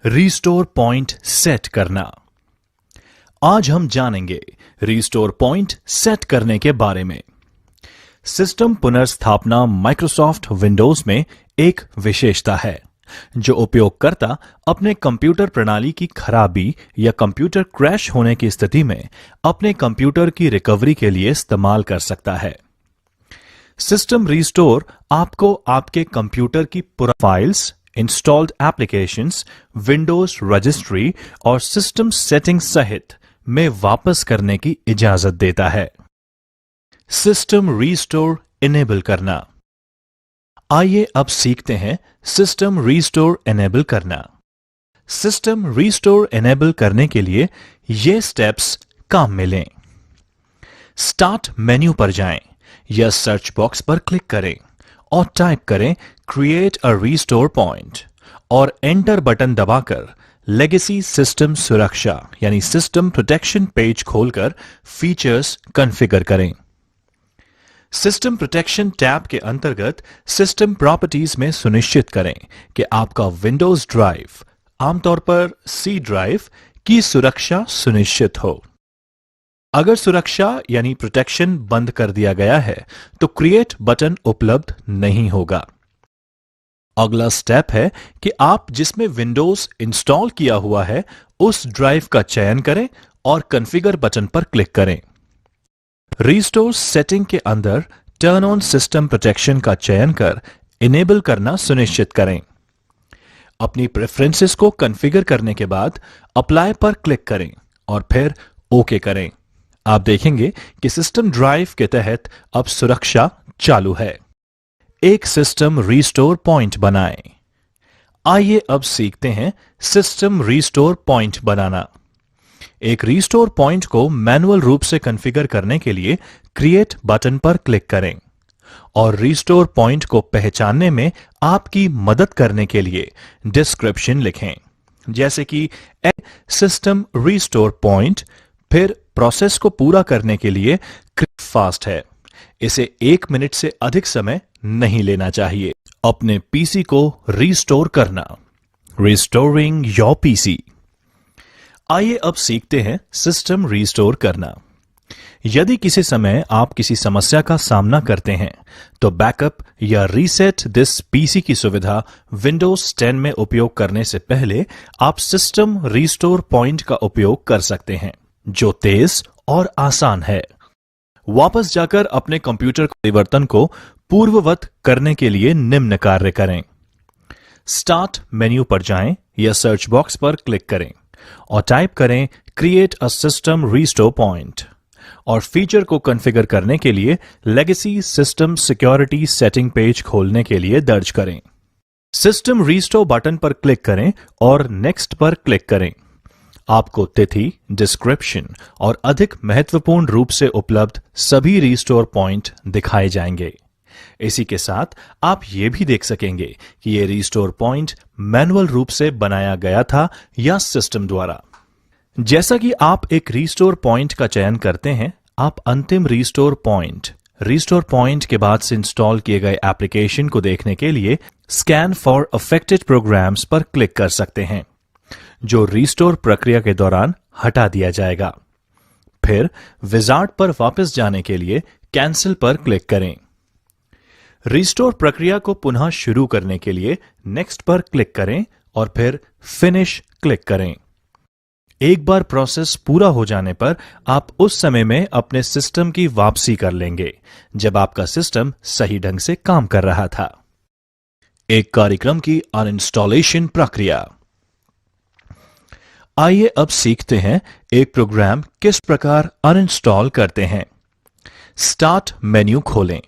Restore point set करना। आज हम जानेंगे रीस्टोर पॉइंट सेट करने के बारे में। सिस्टम पुनर्स्थापना माइक्रोसॉफ्ट विंडोज में एक विशेषता है जो उपयोगकर्ता अपने कंप्यूटर प्रणाली की खराबी या कंप्यूटर क्रैश होने की स्थिति में अपने कंप्यूटर की रिकवरी के लिए इस्तेमाल कर सकता है। सिस्टम रीस्टोर आपको आपके कंप्यूटर की पुरानी files, installed applications, Windows registry और सिस्टम सेटिंग्स सहित में वापस करने की इजाजत देता है। सिस्टम रीस्टोर इनेबल करना। आइए अब सीखते हैं सिस्टम रीस्टोर इनेबल करना। सिस्टम रीस्टोर इनेबल करने के लिए ये स्टेप्स काम में लें। स्टार्ट मेन्यू पर जाएं या सर्च बॉक्स पर क्लिक करें और टाइप करें क्रिएट अ रीस्टोर पॉइंट और एंटर बटन दबाकर लेगेसी सिस्टम सुरक्षा यानी सिस्टम प्रोटेक्शन पेज खोलकर फीचर्स कॉन्फ़िगर करें। सिस्टम प्रोटेक्शन टैब के अंतर्गत सिस्टम प्रॉपर्टीज में सुनिश्चित करें कि आपका विंडोज ड्राइव, आमतौर पर सी ड्राइव, की सुरक्षा सुनिश्चित हो। अगर सुरक्षा यानी प्रोटेक्शन बंद कर दिया गया है तो क्रिएट बटन उपलब्ध नहीं होगा। अगला स्टेप है कि आप जिसमें विंडोज इंस्टॉल किया हुआ है उस ड्राइव का चयन करें और कॉन्फ़िगर बटन पर क्लिक करें। रीस्टोर सेटिंग के अंदर टर्न ऑन सिस्टम प्रोटेक्शन का चयन कर इनेबल करना सुनिश्चित करें। अपनी प्रेफरेंसेस को कॉन्फ़िगर करने के बाद अप्लाई पर क्लिक करें और फिर ओके करें। आप देखेंगे कि सिस्टम ड्राइव के तहत अब सुरक्षा चालू है। एक सिस्टम रीस्टोर पॉइंट बनाएं। आइए अब सीखते हैं सिस्टम रीस्टोर पॉइंट बनाना। एक रीस्टोर पॉइंट को मैनुअल रूप से कॉन्फ़िगर करने के लिए क्रिएट बटन पर क्लिक करें और रीस्टोर पॉइंट को पहचानने में आपकी मदद करने के लिए डिस्क्रिप्शन लिखें, जैसे कि सिस्टम रीस्टोर पॉइंट, फिर प्रोसेस को पूरा करने के लिए फास्ट है। इसे 1 मिनट से अधिक समय नहीं लेना चाहिए। अपने पीसी को रीस्टोर करना। Restoring your PC. आइए अब सीखते हैं सिस्टम रीस्टोर करना। यदि किसी समय आप किसी समस्या का सामना करते हैं तो बैकअप या रीसेट दिस पीसी की सुविधा विंडोज 10 में उपयोग करने से पहले आप सिस्टम रीस्टोर पॉइंट का उपयोग कर सकते हैं, जो तेज और आसान है। वापस जाकर अपने कंप्यूटर परिवर्तन को पूर्ववत करने के लिए निम्न कार्य करें। स्टार्ट मेन्यू पर जाएं या सर्च बॉक्स पर क्लिक करें और टाइप करें create a system restore point और फीचर को कॉन्फ़िगर करने के लिए legacy system security setting page खोलने के लिए दर्ज करें। सिस्टम रीस्टोर बटन पर क्लिक करें और नेक्स्ट पर क्लिक करें। आपको तिथि, डिस्क्रिप्शन और अधिक महत्वपूर्ण रूप से उपलब्ध सभी रीस्टोर पॉइंट दिखाए जाएंगे। इसी के साथ आप ये भी देख सकेंगे कि ये रीस्टोर पॉइंट मैनुअल रूप से बनाया गया था या सिस्टम द्वारा। जैसा कि आप एक रीस्टोर पॉइंट का चयन करते हैं, आप अंतिम रीस्टोर पॉइंट के बाद से इंस्टॉल किए गए एप्लीकेशन को देखने के लिए स्कैन फॉर अफेक्टेड प्रोग्राम्स पर क्लिक कर सकते हैं, जो रीस्टोर प्रक्रिया के दौरान हटा दिया जाएगा। फिर विजार्ड पर वापस जाने के लिए कैंसिल पर क्लिक करें। रीस्टोर प्रक्रिया को पुनः शुरू करने के लिए नेक्स्ट पर क्लिक करें और फिर फिनिश क्लिक करें। एक बार प्रोसेस पूरा हो जाने पर आप उस समय में अपने सिस्टम की वापसी कर लेंगे जब आपका सिस्टम सही ढंग से काम कर रहा था। एक कार्यक्रम की अनइंस्टॉलेशन प्रक्रिया। आइए अब सीखते हैं एक प्रोग्राम किस प्रकार अनइंस्टॉल करते हैं। स्टार्ट मेन्यू खोलें,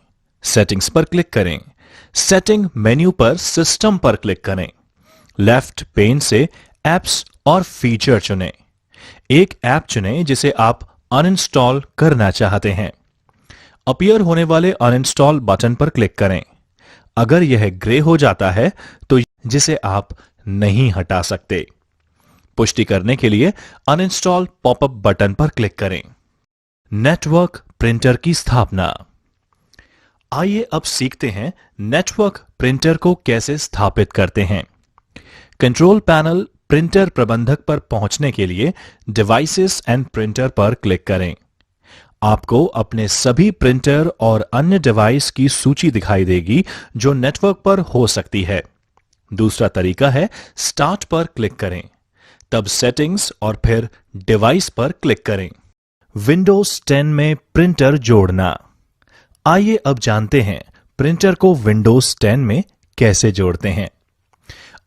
सेटिंग्स पर क्लिक करें। सेटिंग मेन्यू पर सिस्टम पर क्लिक करें। लेफ्ट पेन से एप्स और फीचर चुनें। एक ऐप चुनें जिसे आप अनइंस्टॉल करना चाहते हैं। अपीयर होने वाले अनइंस्टॉल बटन पर क्लिक करें। अगर यह ग्रे हो जाता है तो जिसे आप नहीं हटा सकते। पुष्टि करने के लिए अनइंस्टॉल पॉपअप बटन पर क्लिक करें। नेटवर्क प्रिंटर की स्थापना। आइए अब सीखते हैं नेटवर्क प्रिंटर को कैसे स्थापित करते हैं। कंट्रोल पैनल प्रिंटर प्रबंधक पर पहुंचने के लिए डिवाइसेस एंड प्रिंटर पर क्लिक करें। आपको अपने सभी प्रिंटर और अन्य डिवाइस की सूची दिखाई देगी जो नेटवर्क पर हो सकती है। दूसरा तरीका है स्टार्ट पर क्लिक करें, तब सेटिंग्स और फिर डिवाइस पर क्लिक करें। विंडोज 10 में प्रिंटर जोड़ना। आइए अब जानते हैं प्रिंटर को विंडोज 10 में कैसे जोड़ते हैं।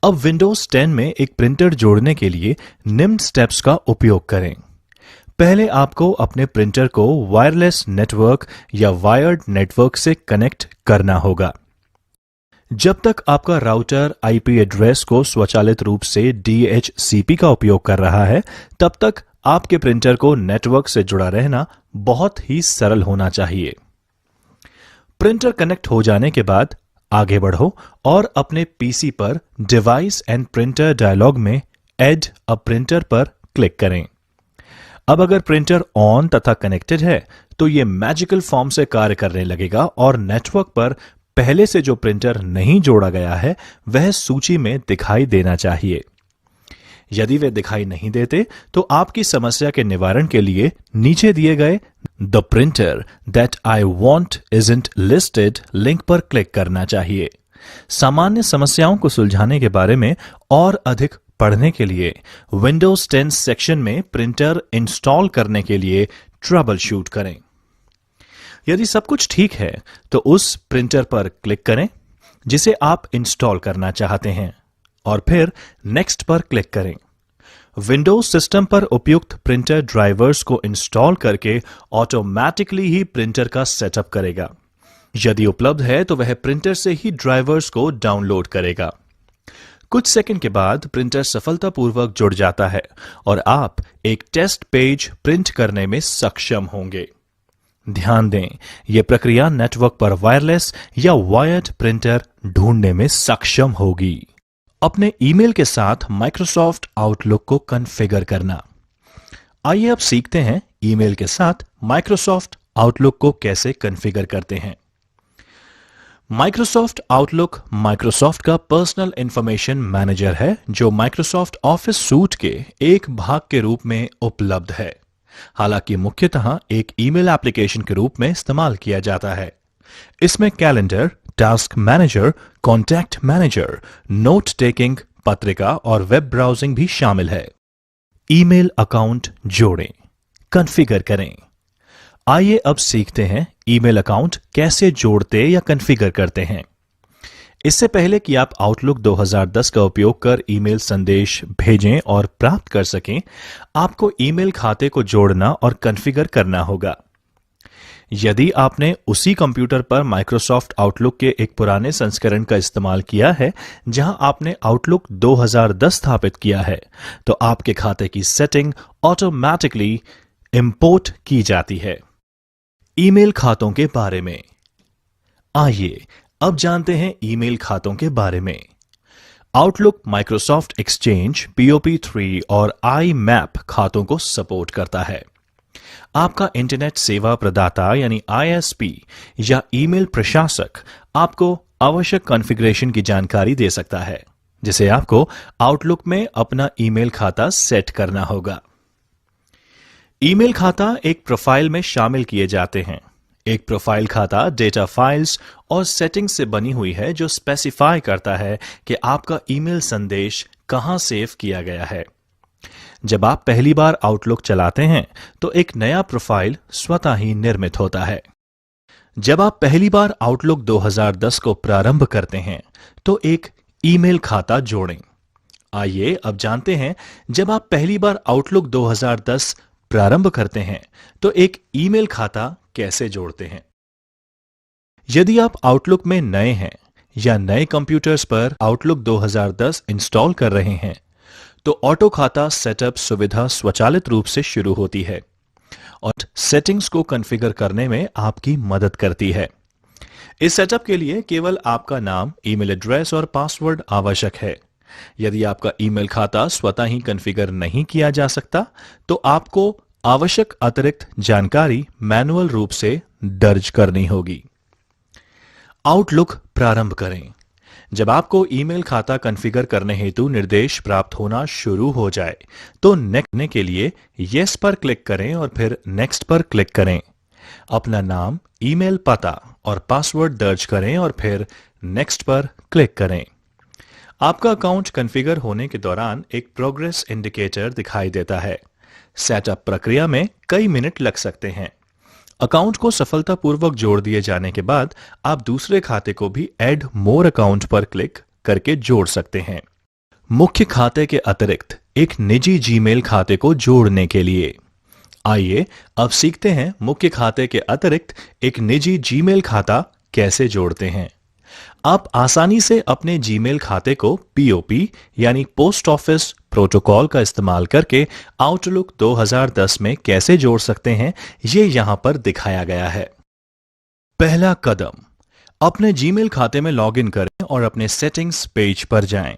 अब विंडोज 10 में एक प्रिंटर जोड़ने के लिए निम्न स्टेप्स का उपयोग करें। पहले आपको अपने प्रिंटर को वायरलेस नेटवर्क या वायर्ड नेटवर्क से कनेक्ट करना होगा। जब तक आपका राउटर आईपी एड्रेस को स्वचालित रूप से DHCP का उपयोग कर रहा है, तब तक आपके प्रिंटर को नेटवर्क से जुड़ा रहना बहुत ही सरल होना चाहिए। प्रिंटर कनेक्ट हो जाने के बाद आगे बढ़ो और अपने पीसी पर डिवाइस एंड प्रिंटर डायलॉग में ऐड अ प्रिंटर पर क्लिक करें। अब अगर प्रिंटर ऑन तथा कनेक्टेड है तो यह मैजिकल फॉर्म से कार्य करने लगेगा और नेटवर्क पर पहले से जो प्रिंटर नहीं जोड़ा गया है वह सूची में दिखाई देना चाहिए। यदि वे दिखाई नहीं देते तो आपकी समस्या के निवारण के लिए नीचे दिए गए the printer that I want isn't listed link पर क्लिक करना चाहिए। सामान्य समस्याओं को सुलझाने के बारे में और अधिक पढ़ने के लिए विंडोज 10 सेक्शन में प्रिंटर इंस्टॉल करने के लिए ट्रबल शूट करें। यदि सब कुछ ठीक है तो उस प्रिंटर पर क्लिक करें जिसे आप इंस्टॉल करना चाहते हैं और फिर नेक्स्ट पर क्लिक करें। विंडोज सिस्टम पर उपयुक्त प्रिंटर ड्राइवर्स को इंस्टॉल करके ऑटोमैटिकली ही प्रिंटर का सेटअप करेगा। यदि उपलब्ध है तो वह प्रिंटर से ही ड्राइवर्स को डाउनलोड करेगा। कुछ सेकंड के बाद प्रिंटर सफलतापूर्वक जुड़ जाता है और आप एक टेस्ट पेज प्रिंट करने में सक्षम होंगे। ध्यान दें, यह प्रक्रिया नेटवर्क पर वायरलेस या वायर्ड प्रिंटर ढूंढने में सक्षम होगी। अपने ईमेल के साथ माइक्रोसॉफ्ट आउटलुक को कॉन्फ़िगर करना। आइए अब सीखते हैं ईमेल के साथ माइक्रोसॉफ्ट आउटलुक को कैसे कॉन्फ़िगर करते हैं। माइक्रोसॉफ्ट आउटलुक माइक्रोसॉफ्ट का पर्सनल इंफॉर्मेशन मैनेजर है जो माइक्रोसॉफ्ट ऑफिस सूट के एक भाग के रूप में उपलब्ध है। हालांकि मुख्यतः एक ईमेल एप्लीकेशन के रूप में इस्तेमाल किया जाता है। इसमें calendar, task manager, contact manager, note taking, पत्रिका और वेब ब्राउजिंग भी शामिल है। ईमेल अकाउंट जोड़ें, कॉन्फ़िगर करें। आइए अब सीखते हैं ईमेल अकाउंट कैसे जोड़ते या कॉन्फ़िगर करते हैं। इससे पहले कि आप आउटलुक 2010 का उपयोग कर ईमेल संदेश भेजें और प्राप्त कर सकें, आपको ईमेल खाते को जोड़ना और कॉन्फ़िगर करना होगा। यदि आपने उसी कंप्यूटर पर माइक्रोसॉफ्ट आउटलुक के एक पुराने संस्करण का इस्तेमाल किया है जहां आपने आउटलुक 2010 स्थापित किया है, तो आपके खाते की सेटिंग ऑटोमैटिकली इंपोर्ट की जाती है। ईमेल खातों के बारे में आइए अब जानते हैं ईमेल खातों के बारे में। आउटलुक माइक्रोसॉफ्ट एक्सचेंज, POP3 और IMAP खातों को सपोर्ट करता है। आपका इंटरनेट सेवा प्रदाता यानी ISP या ईमेल प्रशासक आपको आवश्यक कॉन्फ़िगरेशन की जानकारी दे सकता है, जिसे आपको आउटलुक में अपना ईमेल खाता सेट करना होगा। ईमेल खाता एक प्रोफाइल में शामिल किए जाते हैं। एक प्रोफाइल खाता डेटा फाइल्स और सेटिंग्स से बनी हुई है जो स्पेसिफाई करता है कि आपका ईमेल संदेश कहां सेव किया गया है। जब आप पहली बार आउटलुक चलाते हैं तो एक नया प्रोफाइल स्वतः ही निर्मित होता है। जब आप पहली बार आउटलुक 2010 को प्रारंभ करते हैं तो एक ईमेल खाता जोड़ें। आइए अब जानते हैं जब आप पहली बार आउटलुक 2010 प्रारंभ करते हैं तो एक ईमेल खाता कैसे जोड़ते हैं। यदि आप आउटलुक में नए हैं या नए कंप्यूटर्स पर आउटलुक 2010 इंस्टॉल कर रहे हैं तो ऑटो खाता सेटअप सुविधा स्वचालित रूप से शुरू होती है और सेटिंग्स को कॉन्फ़िगर करने में आपकी मदद करती है। इस सेटअप के लिए केवल आपका नाम, ईमेल एड्रेस और पासवर्ड आवश्यक है। यदि आपका ईमेल खाता स्वतः ही कॉन्फ़िगर नहीं किया जा सकता तो आपको आवश्यक अतिरिक्त जानकारी मैनुअल रूप से दर्ज करनी होगी। आउटलुक प्रारंभ करें। जब आपको ईमेल खाता कॉन्फ़िगर करने हेतु निर्देश प्राप्त होना शुरू हो जाए तो नेक्स्ट के लिए यस पर क्लिक करें और फिर नेक्स्ट पर क्लिक करें। अपना नाम, ईमेल पता और पासवर्ड दर्ज करें और फिर नेक्स्ट पर क्लिक करें। आपका अकाउंट कॉन्फ़िगर होने के दौरान एक प्रोग्रेस इंडिकेटर दिखाई देता है। सेटअप प्रक्रिया में कई मिनट लग सकते हैं। अकाउंट को सफलतापूर्वक जोड़ दिए जाने के बाद आप दूसरे खाते को भी ऐड मोर अकाउंट पर क्लिक करके जोड़ सकते हैं। मुख्य खाते के अतिरिक्त एक निजी जीमेल खाते को जोड़ने के लिए आइए अब सीखते हैं मुख्य खाते के अतिरिक्त एक निजी जीमेल खाता कैसे जोड़ते हैं। आप आसानी से अपने जीमेल खाते को पीओपी यानी पोस्ट ऑफिस प्रोटोकॉल का इस्तेमाल करके आउटलुक 2010 में कैसे जोड़ सकते हैं, ये यहां पर दिखाया गया है। पहला कदम, अपने जीमेल खाते में लॉगिन करें और अपने सेटिंग्स पेज पर जाएं।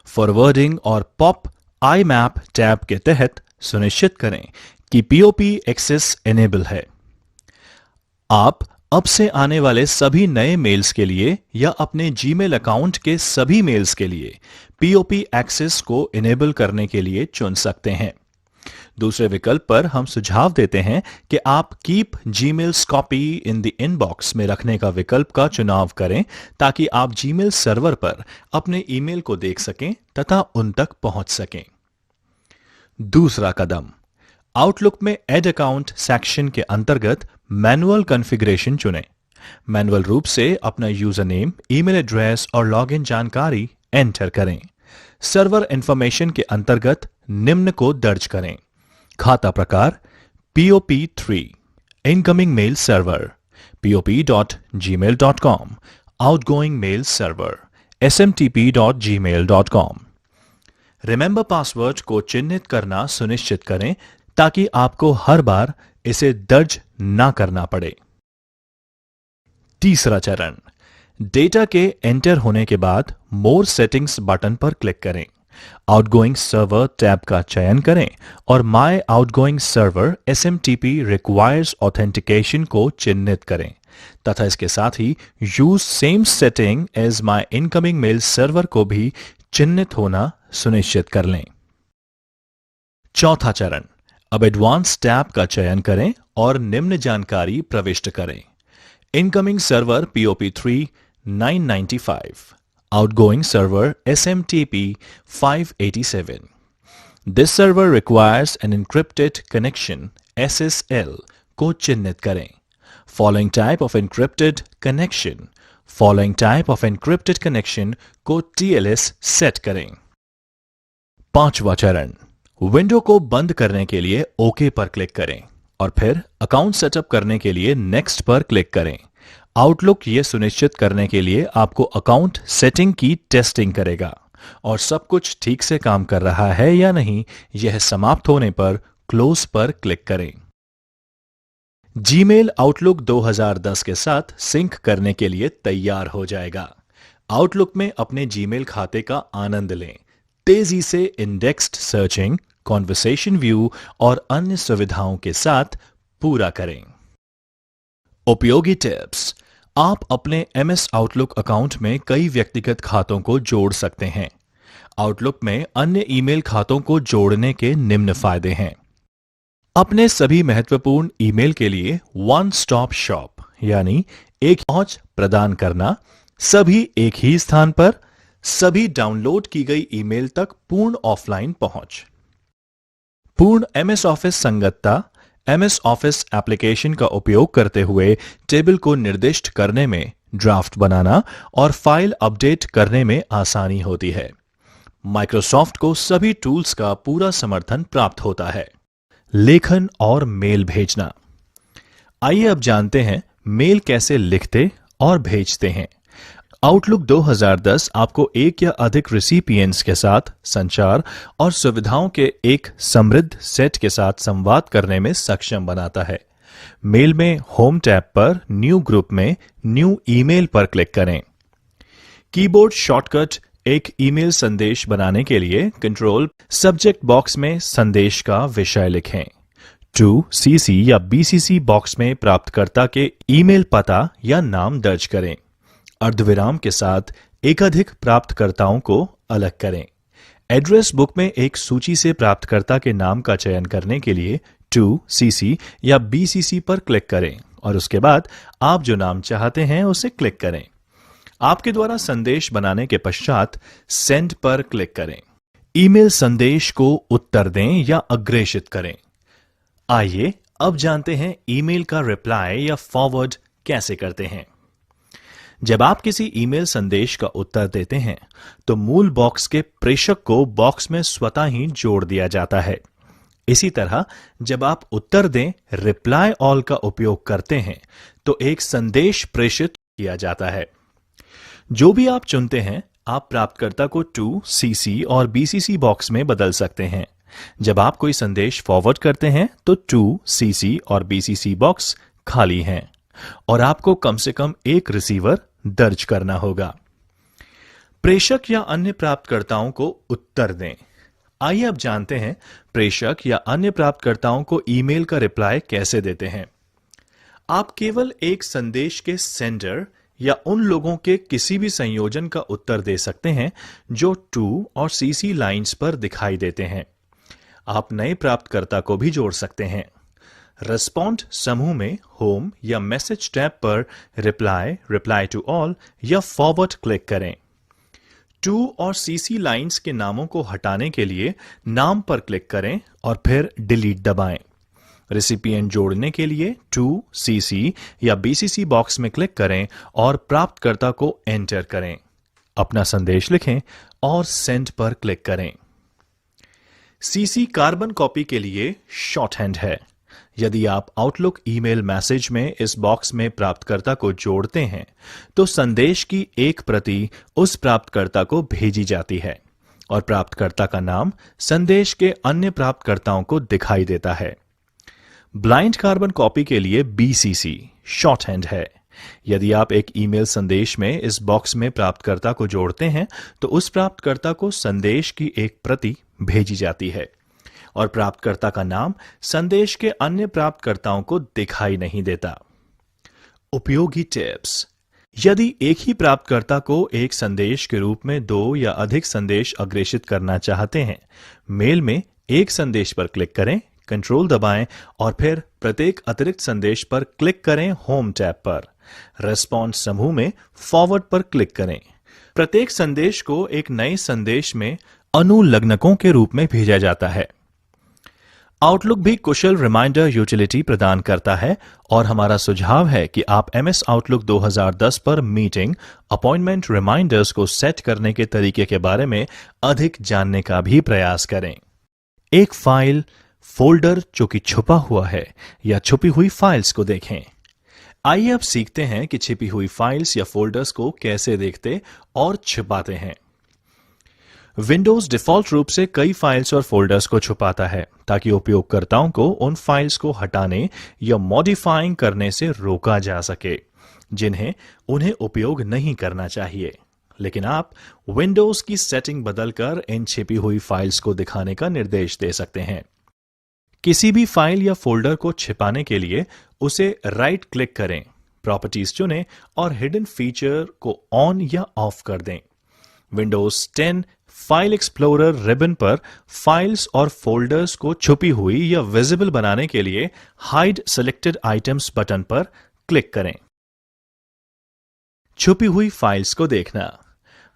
फॉरवर्डिंग और पॉप आईमैप टैब के तहत सुनिश्चित करें कि पीओपी एक्सेस इनेबल है। आप अब से आने वाले सभी नए मेल्स के लिए या अपने जीमेल अकाउंट के सभी मेल्स के लिए पीओपी एक्सेस को इनेबल करने के लिए चुन सकते हैं। दूसरे विकल्प पर हम सुझाव देते हैं कि आप keep Gmails copy in the inbox में रखने का विकल्प का चुनाव करें ताकि आप जीमेल सर्वर पर अपने ईमेल को देख सकें तथा उन तक पहुंच सकें। दूसरा कदम, आउटलुक में ऐड अकाउंट सेक्शन के अंतर्गत मैनुअल कॉन्फ़िगरेशन चुनें। मैनुअल रूप से अपना यूजर नेम, ईमेल एड्रेस और लॉगिन जानकारी एंटर करें। सर्वर इंफॉर्मेशन के अंतर्गत निम्न को दर्ज करें। खाता प्रकार POP3, incoming mail server pop.gmail.com, outgoing mail server smtp.gmail.com। Remember password को चिन्हित करना सुनिश्चित करें ताकि आपको हर बार इसे दर्ज ना करना पड़े। तीसरा चरण, डेटा के एंटर होने के बाद मोर सेटिंग्स बटन पर क्लिक करें। आउटगोइंग सर्वर टैब का चयन करें और my outgoing server SMTP requires authentication को चिन्हित करें तथा इसके साथ ही use same setting as my incoming mail server को भी चिन्हित होना सुनिश्चित कर लें। चौथा चरण, अब एडवांस टैब का चयन करें और निम्न जानकारी प्रविष्ट करें। Incoming server POP3 995, outgoing server SMTP 587। This server requires N encrypted connection SSL को चिन्हित करें। Following type of encrypted connection, following type of encrypted connection को TLS सेट करें। पांचवा चरण, विंडो को बंद करने के लिए ओके पर क्लिक करें और फिर अकाउंट सेटअप करने के लिए नेक्स्ट पर क्लिक करें। आउटलुक यह सुनिश्चित करने के लिए आपको अकाउंट सेटिंग की टेस्टिंग करेगा और सब कुछ ठीक से काम कर रहा है या नहीं, यह समाप्त होने पर क्लोज पर क्लिक करें। जीमेल आउटलुक 2010 के साथ सिंक करने के लिए तैयार हो जाएगा। आउटलुक में अपने जीमेल खाते का आनंद लें। तेजी से इंडेक्स्ड सर्चिंग, कॉन्वर्सेशन व्यू और अन्य सुविधाओं के साथ पूरा करें। उपयोगी टिप्स, आप अपने MS आउटलुक अकाउंट में कई व्यक्तिगत खातों को जोड़ सकते हैं। आउटलुक में अन्य ईमेल खातों को जोड़ने के निम्न फायदे हैं। अपने सभी महत्वपूर्ण ईमेल के लिए वन स्टॉप शॉप यानी एक पहुंच प्रदान करना, सभी एक ही स्थान पर, सभी डाउनलोड की गई ईमेल तक पूर्ण ऑफलाइन पहुंच। पूर्ण MS ऑफिस संगतता, MS ऑफिस एप्लीकेशन का उपयोग करते हुए टेबल को निर्दिष्ट करने में, ड्राफ्ट बनाना और फाइल अपडेट करने में आसानी होती है। माइक्रोसॉफ्ट को सभी टूल्स का पूरा समर्थन प्राप्त होता है। लेखन और मेल भेजना। आइए अब जानते हैं मेल कैसे लिखते और भेजते हैं। आउटलुक 2010 आपको एक या अधिक रिसिपिएंट्स के साथ संचार और सुविधाओं के एक समृद्ध सेट के साथ संवाद करने में सक्षम बनाता है। मेल में होम टैब पर न्यू ग्रुप में न्यू ईमेल पर क्लिक करें। कीबोर्ड शॉर्टकट एक ईमेल संदेश बनाने के लिए कंट्रोल सब्जेक्ट बॉक्स में संदेश का विषय लिखें। टू CC या BCC बॉक्स में प्राप्तकर्ता के ईमेल पता या नाम दर्ज करें। अर्धविराम के साथ एकाधिक प्राप्तकर्ताओं को अलग करें। एड्रेस बुक में एक सूची से प्राप्तकर्ता के नाम का चयन करने के लिए टू सीसी या बीसीसी पर क्लिक करें और उसके बाद आप जो नाम चाहते हैं उसे क्लिक करें। आपके द्वारा संदेश बनाने के पश्चात सेंड पर क्लिक करें। ईमेल संदेश को उत्तर दें या अग्रेषित करें। आइए अब जानते हैं ईमेल का रिप्लाई या फॉरवर्ड कैसे करते हैं। जब आप किसी ईमेल संदेश का उत्तर देते हैं तो मूल बॉक्स के प्रेषक को बॉक्स में स्वतः ही जोड़ दिया जाता है। इसी तरह जब आप उत्तर दें रिप्लाई ऑल का उपयोग करते हैं तो एक संदेश प्रेषित किया जाता है। जो भी आप चुनते हैं आप प्राप्तकर्ता को टू सीसी और बीसीसी बॉक्स में बदल सकते हैं। जब आप कोई संदेश फॉरवर्ड करते हैं तो टू सीसी और बीसीसी बॉक्स खाली हैं और आपको कम से कम एक रिसीवर दर्ज करना होगा। प्रेषक या अन्य प्राप्तकर्ताओं को उत्तर दें। आइए अब जानते हैं प्रेषक या अन्य प्राप्तकर्ताओं को ईमेल का रिप्लाई कैसे देते हैं। आप केवल एक संदेश के सेंडर या उन लोगों के किसी भी संयोजन का उत्तर दे सकते हैं जो टू और सीसी लाइंस पर दिखाई देते हैं। आप नए प्राप्तकर्ता को भी जोड़ सकते हैं। रेस्पॉन्ड समूह में होम या मैसेज टैब पर रिप्लाई, रिप्लाई टू ऑल या फॉरवर्ड क्लिक करें। टू और सीसी लाइंस के नामों को हटाने के लिए नाम पर क्लिक करें और फिर डिलीट दबाएं। रेसिपिएंट जोड़ने के लिए टू सीसी या बीसीसी बॉक्स में क्लिक करें और प्राप्तकर्ता को एंटर करें। अपना संदेश लिखें और सेंड पर क्लिक करें। सीसी कार्बन कॉपी के लिए शॉर्टहैंड है। यदि आप आउटलुक ईमेल मैसेज में इस बॉक्स में प्राप्तकर्ता को जोड़ते हैं तो संदेश की एक प्रति उस प्राप्तकर्ता को भेजी जाती है और प्राप्तकर्ता का नाम संदेश के अन्य प्राप्तकर्ताओं को दिखाई देता है। ब्लाइंड कार्बन कॉपी के लिए बीसीसी शॉर्टहैंड है। यदि आप एक ईमेल संदेश में इस बॉक्स में प्राप्तकर्ता को जोड़ते हैं तो उस प्राप्तकर्ता को संदेश की एक प्रति भेजी जाती है और प्राप्तकर्ता का नाम संदेश के अन्य प्राप्तकर्ताओं को दिखाई नहीं देता। उपयोगी टिप्स। यदि एक ही प्राप्तकर्ता को एक संदेश के रूप में दो या अधिक संदेश अग्रेषित करना चाहते हैं, मेल में एक संदेश पर क्लिक करें, कंट्रोल दबाएं और फिर प्रत्येक अतिरिक्त संदेश पर क्लिक करें होम टैब पर। रेस्पॉन्स समूह में फॉरवर्ड पर क्लिक करें। प्रत्येक संदेश को एक नए संदेश में अनुलग्नकों के रूप में भेजा जाता है। आउटलुक भी कुशल रिमाइंडर यूटिलिटी प्रदान करता है और हमारा सुझाव है कि आप MS आउटलुक 2010 पर मीटिंग अपॉइंटमेंट रिमाइंडर्स को सेट करने के तरीके के बारे में अधिक जानने का भी प्रयास करें। एक फाइल, फोल्डर जो कि छुपा हुआ है या छुपी हुई फाइल्स को देखें। आइए अब सीखते हैं कि छिपी हुई फाइल्स या फोल्डर्स को कैसे देखते और छिपाते हैं। विंडोज डिफॉल्ट रूप से कई फाइल्स और फोल्डर्स को छुपाता है ताकि उपयोगकर्ताओं को उन फाइल्स को हटाने या मॉडिफाइंग करने से रोका जा सके जिन्हें उन्हें उपयोग नहीं करना चाहिए। लेकिन आप विंडोज की सेटिंग बदलकर इन छिपी हुई फाइल्स को दिखाने का निर्देश दे सकते हैं। किसी भी फाइल या फोल्डर को छिपाने के लिए उसे राइट क्लिक करें, प्रॉपर्टीज चुनें और हिडन फीचर को ऑन या ऑफ कर दें। विंडोज 10 फाइल एक्सप्लोरर रिबन पर फाइल्स और फोल्डर्स को छुपी हुई या विजिबल बनाने के लिए हाइड सिलेक्टेड आइटम्स बटन पर क्लिक करें। छुपी हुई फाइल्स को देखना।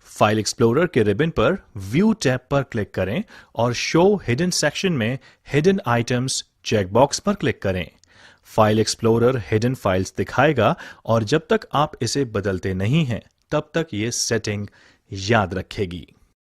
फाइल एक्सप्लोरर के रिबन पर व्यू टैब पर क्लिक करें और शो हिडन सेक्शन में हिडन आइटम्स चेकबॉक्स पर क्लिक करें। फाइल एक्सप्लोरर हिडन फाइल्स दिखाएगा और जब तक आप इसे बदलते नहीं हैं तब तक ये सेटिंग याद रखेगी।